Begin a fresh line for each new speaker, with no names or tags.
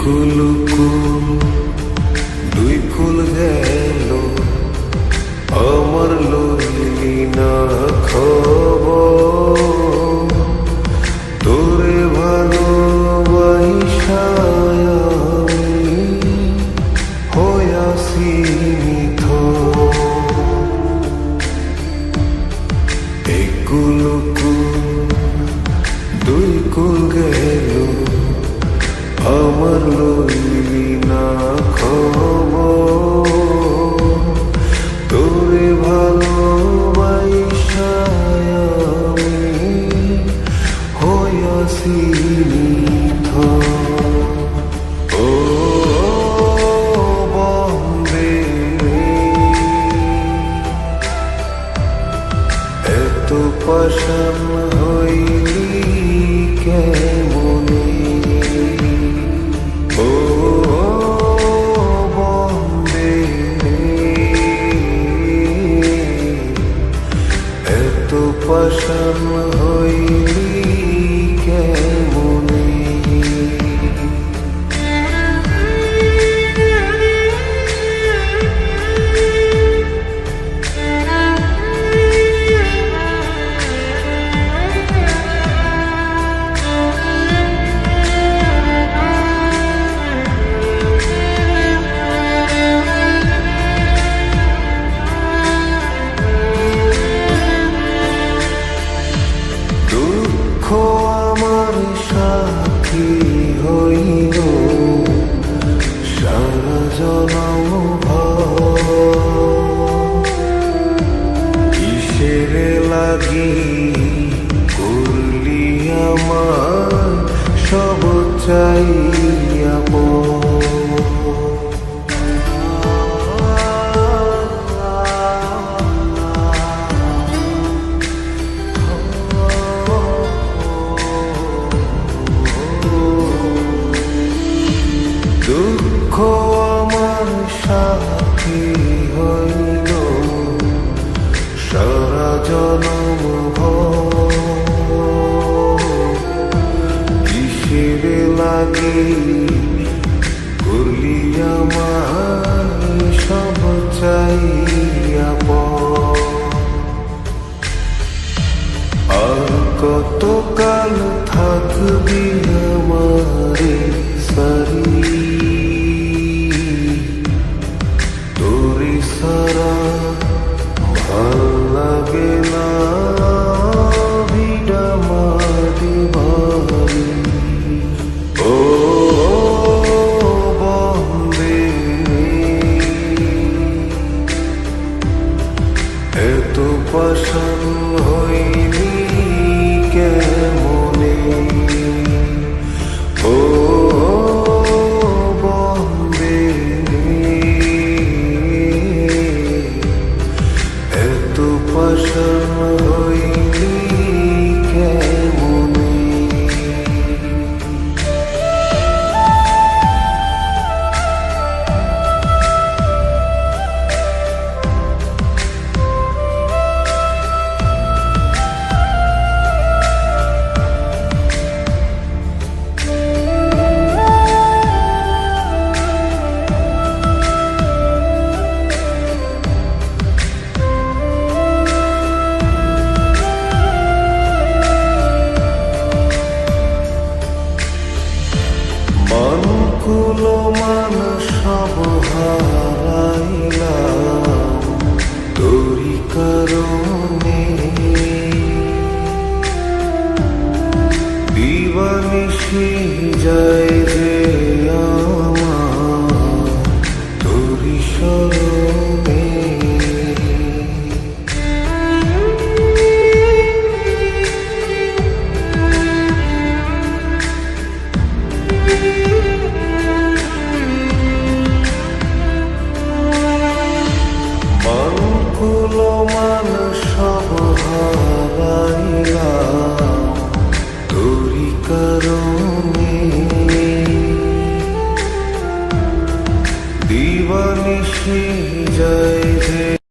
কুলকুল দুই কুল গেল আমার লইলি না খবর তোরে ভালোবাসা আমি হইয়াছি নিথর। এই কুলকুল দুই কুল গেল আমার লইলি না খবর তোরে ভালোবাসা আমি হইয়াছি নিথর। ও বন্দে এত পাষাণ হইলি কেমনে, ও বন্দে এত পাষাণ হইলি কেমনে। দুঃখ আমার সাথী হইল সারা জনম কিসের লাগি করলি আমার সব চাইয়া দুঃখ আমার সাথী হইল সারা জনম কিসের লাগে করলি আমার সব চাইয়া আর কতকাল থাকবি আমারে সারি তোরে সারা ভাল লাগে না ভিড়া মাটি বাড়ি। ও বন্দে এত পাষাণ হইলি কেমনে, ও বন্দে এত পাষাণ হইলি কেমনে। মনকুলো মান সব হারাইলাম তোরি কারণে, দিবানিশি যায় যে আমার তোরি স্মরণে। দিবানিশি যায় যে